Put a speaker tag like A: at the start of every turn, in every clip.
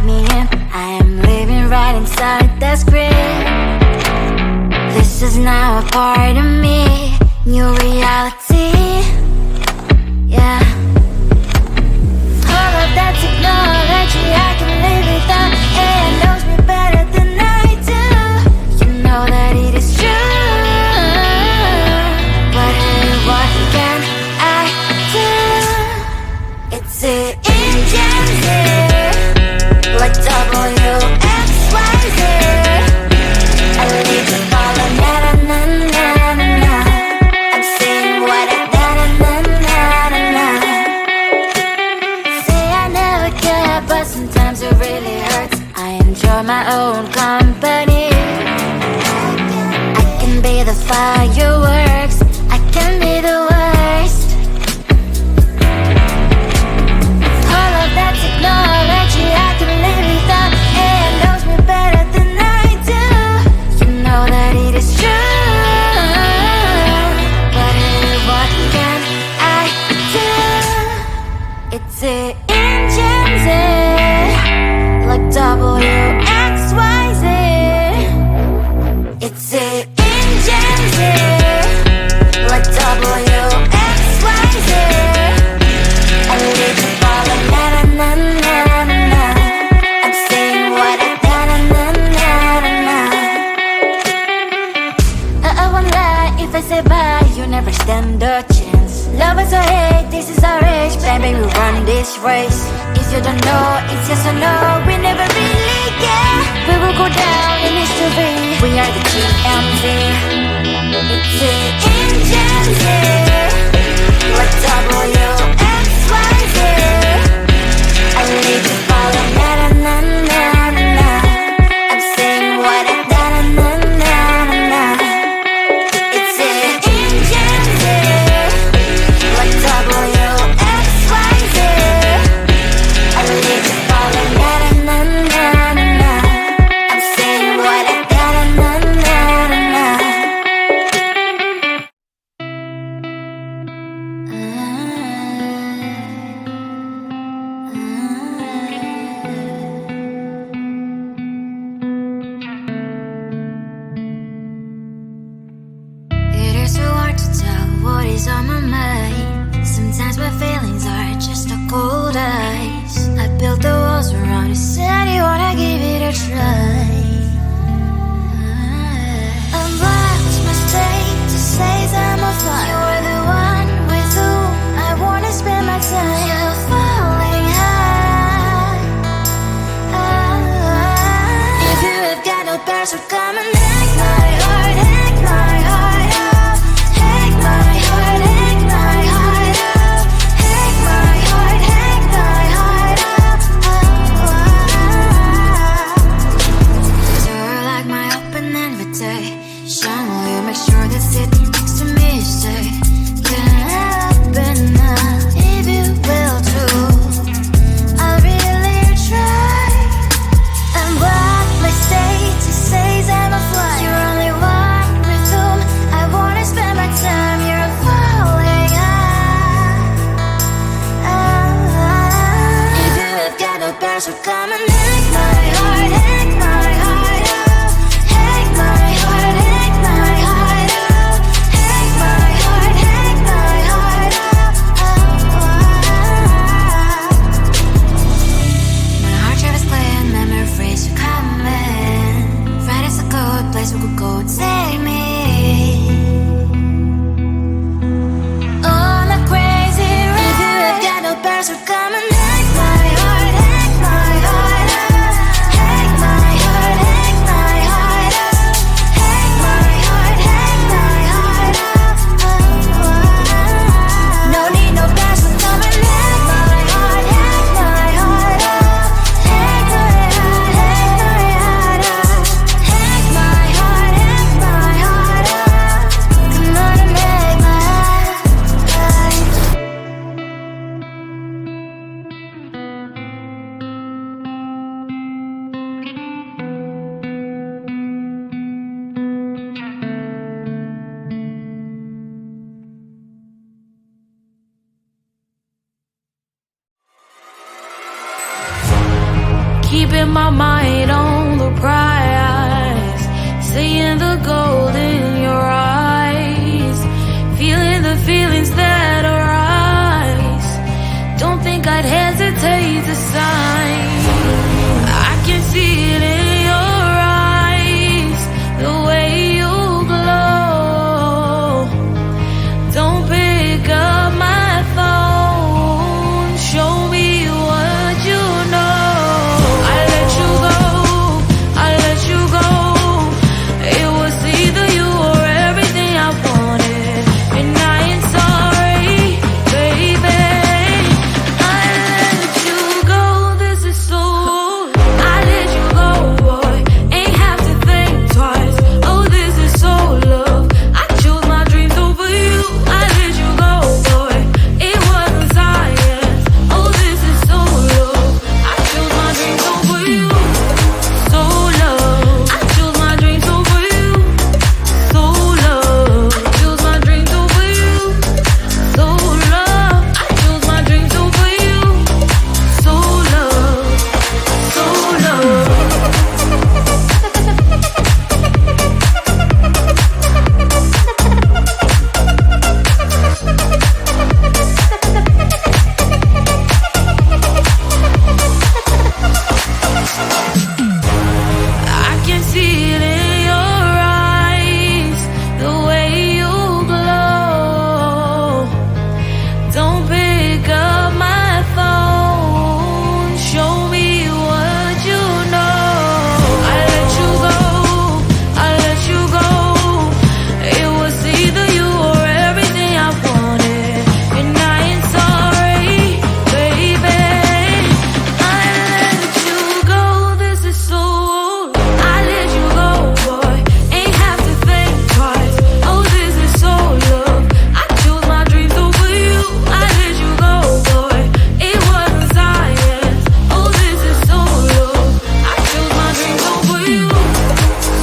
A: me in. I am living right inside the screen. This is now a part of me, new reality. Yeah. All of that technology I can live without. AI knows me better than I do. You know that it is true. But hey, what can I do? It's the engines here, like WXYZ. I leave to follow, na na na na na na. I'm saying what I na na na na na na. Say I never care, but sometimes it really hurts. I enjoy my own company. I can be the fireworks, I can be the worst. All of that technology I can live without. AI knows me better than I do. You know that it is true. But hey, what can I do? It's the engines, like WXYZ. It's the engines, like WXYZ. I live to follow, na na na na na na. I'm saying what I na na na na na na. I won't lie if I say bye, you never stand a chance. Love is or hate, this is our age, baby, we run this race. If you don't know, it's yes or no, we never really care. We will go down in history, we are the GMZ. It's the engines here, like WXYZ. I need to follow, na na na na na na. I'm saying what I na na na na na. It's the engines here, like WXYZ. I need to follow, na na na na na. I'm saying what I na na na na na. It is so hard to tell what is on my mind. Sometimes my feelings are just a cold ice. I built the walls around you, said you wanna give it a try. I'm lost, mistake to say I'm a fly. You're the one with whom I wanna spend my time. You're falling high. If you have got no bears, so come and hack my heart, hack my heart up. Hack my heart, hack my heart up. Hack my heart, hack my heart up. You're like my open invitation. Will you make sure that sitting next to me is safe? Can happen now, if you will too. I'll really try. And what my state to say I'm a fly. You're only one with whom I wanna spend my time. You're falling high. If you have got no bears, so come and hack my heart, hack my heart up. Hack my heart, hack my heart up. the gold in your eyes, feeling the feelings that arise. Don't think I'd hesitate to sign. I can see it in your eyes, the way you glow. Don't pick up my phone, show me what you know. I let you go, I let you go. It was either you or everything I wanted, and I ain't sorry, baby. I let you go, this is so. I let you go, boy, ain't have to think twice. Oh, this is so love. I chose my dreams over you. I let you go, boy, it wasn't science. Oh, this is so love. I chose my dreams over you. So love. I chose my dreams over you. So love. Chose my dreams over you. So love. I chose my dreams over you. So love. So love. I can see it in your eyes, the way you glow. Don't pick up my phone, show me what you know. I let you go, I let you go. It was either you or everything I wanted, and I ain't sorry, baby. I let you go, this is so. I let you go, boy, ain't have to think twice. Oh, this is so love. I chose my dreams over you. I let you go, boy, it wasn't science. Oh, this is so love. I chose my dreams over you.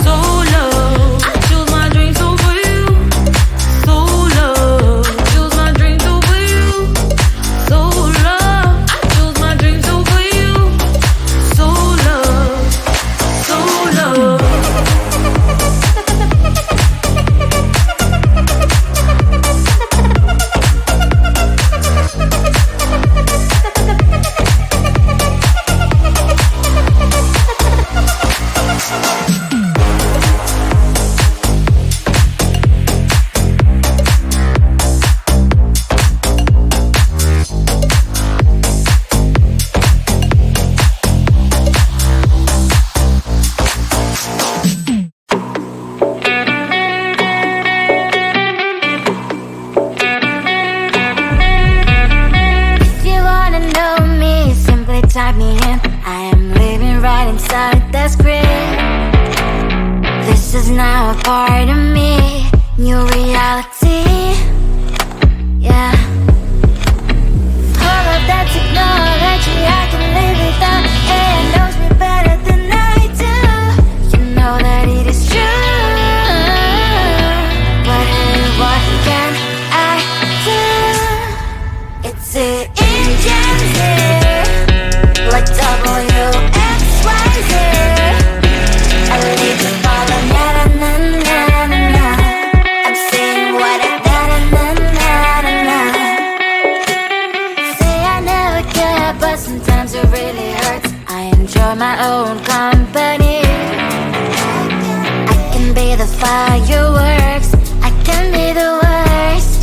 A: So love. I chose my dreams over you. So love. Chose my dreams over you. So love. I chose my dreams over you. So love. So love. If you wanna know me, simply type me in. I am living right inside the screen. This is now a part of me, new reality. Yeah. All of that technology I can live without. It knows me better than I do. You know that it is true. But hey, what can I do? It's an engine here, like WXYZ. I need to follow, na na na na na na. I'm saying what I na na na na na na. Say I never care, but sometimes it really hurts. I enjoy my own company. I can be the fireworks, I can be the worst.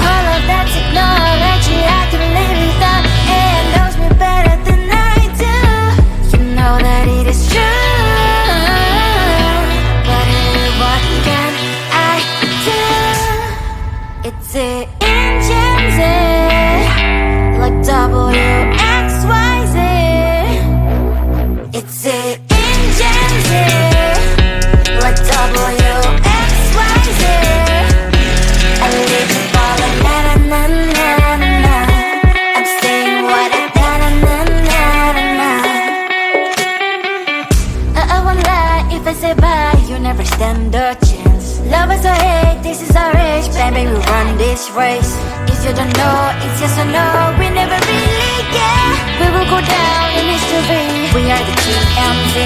A: All of that technology I can live without. It knows me better than I do. You know that it is true. But hey, what can I do? It's an engine, like WXYZ. It's an engine, like WXYZ. I live to follow, na na na na na na. I'm saying what I na na na na na na. I won't lie if I say bye, you never stand a chance. Love us or hate, this is our age, baby, we run this race. If you don't know, it's yes or no, we never really care. We will go down in history, we are the TMZ.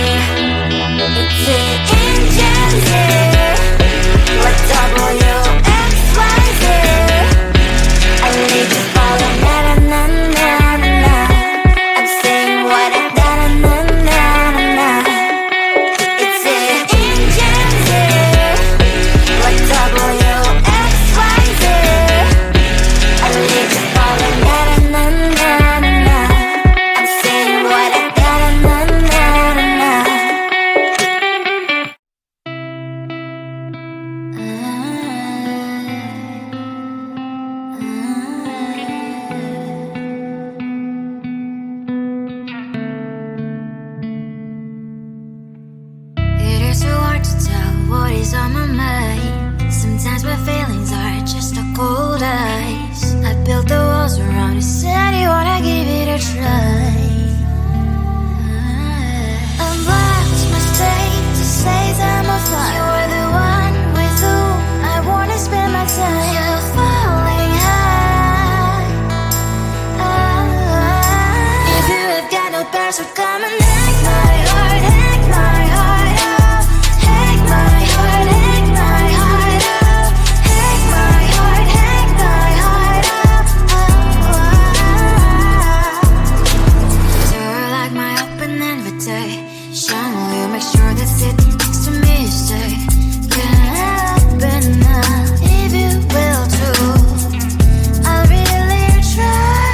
A: what is on my mind. Sometimes my feelings are just a cold ice. I built the walls around you, said you wanna give it a try. I've watched my state to say I'm a fly. You're the one with whom I wanna spend my time. You're falling high. If you have got no bears, so come and hack my heart, hack my heart out. Hack my heart, hack my heart out. Hack my heart, hack my heart out. You're like my open invitation. Will you make sure that sitting next to me you stay? Can happen now, if you will too. I'll really try.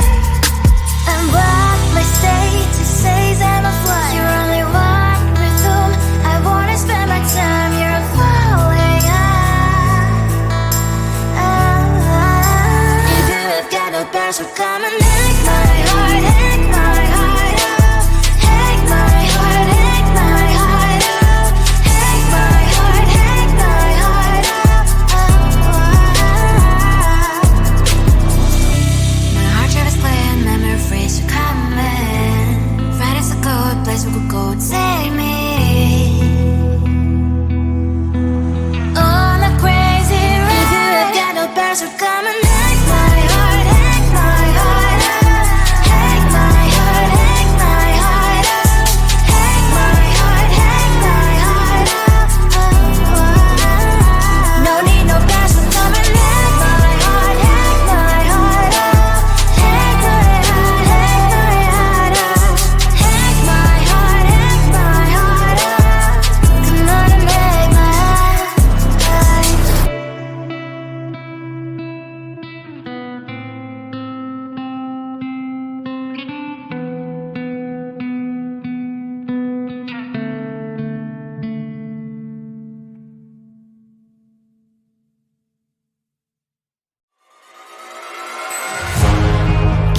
A: And what my state to say I'm a fly. You're only one with whom I wanna spend my time. You're falling high. If you have got no bears, so come and hack my heart, hack my heart out. Hack my heart, hack my heart out. Hack my heart, hack my heart out. My heart drive is clear and memory freeze, so come in. Friday's a good place we could go, take me on a crazy ride. If you have got no bears, so come and hack my heart, hack my heart out. Hack my heart, hack my heart out. Hack my heart, hack my heart out. No need no bears, so come and hack my heart, hack my heart out. Hack my heart, hack my heart out. Hack my heart, hack my heart out. Come on and make my heart.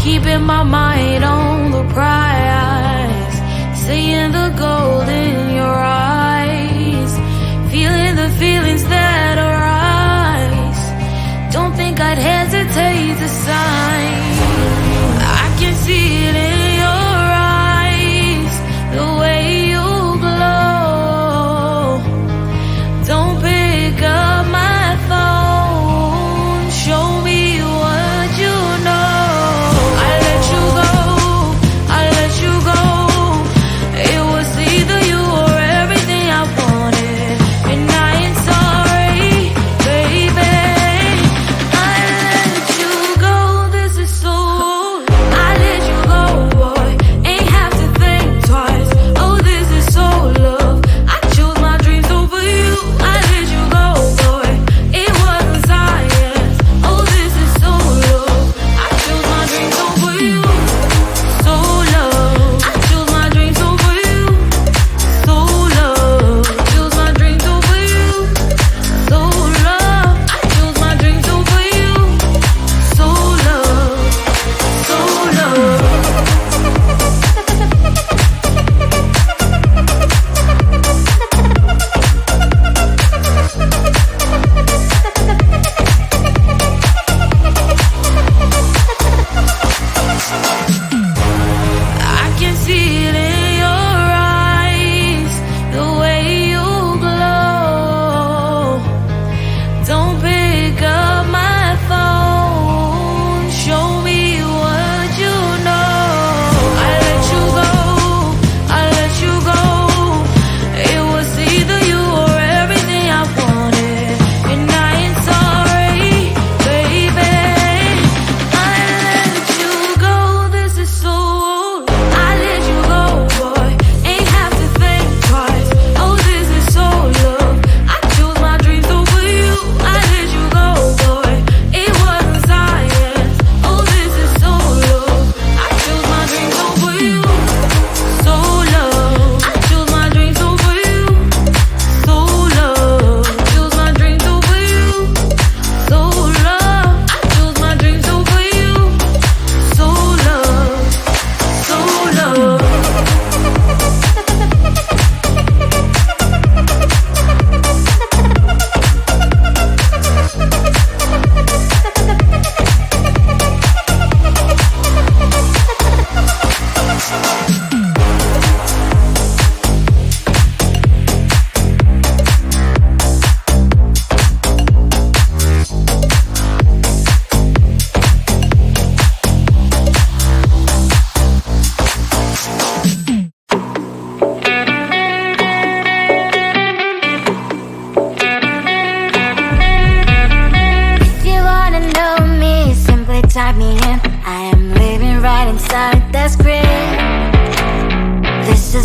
B: Keeping my mind on the prize, seeing the gold in your eyes, feeling the feelings that arise. Don't think I'd hesitate to sign. I can see it in your eyes, the way you glow. Don't pick up my phone, show me what you know. I let you go.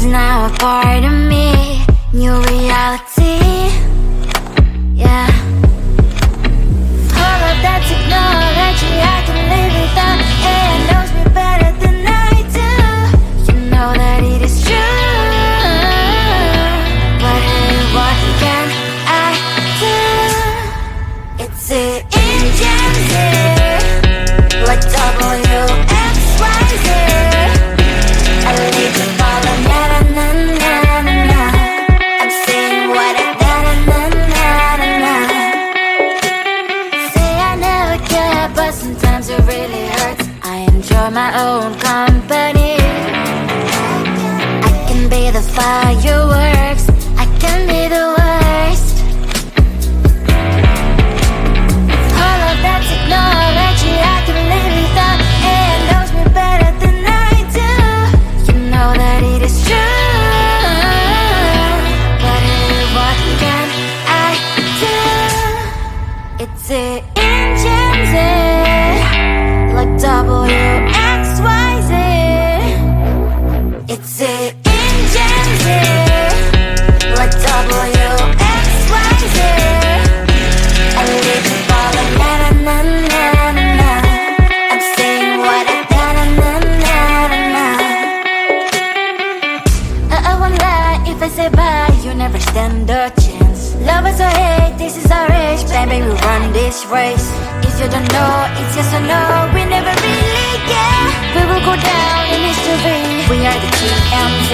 A: is now a part of me. New reality, yeah. All of that technology I can live without. AI knows me better than I do. You know that it is true. But hey, what can I do? It's the engines here, like WXYZ. I need to follow, na na na na na na. I'm saying what I na na na na na. Say I never care, but sometimes it really hurts. I enjoy my own company. I can be the fireworks, I can be the worst. All of that technology I can live without. AI knows me better than I do. You know that it is true. But hey, what can I do? It's the engines, like WXYZ. It's the engines, like WXYZ. I need to follow, na na na na na na. I'm saying what I na na na na na na. I won't lie if I say bye, you never stand a chance. Love us or hate, this is our age. Baby, we run this race. If you don't know, it's yes or no. We never really care. We will go down in history. We are the TMZ.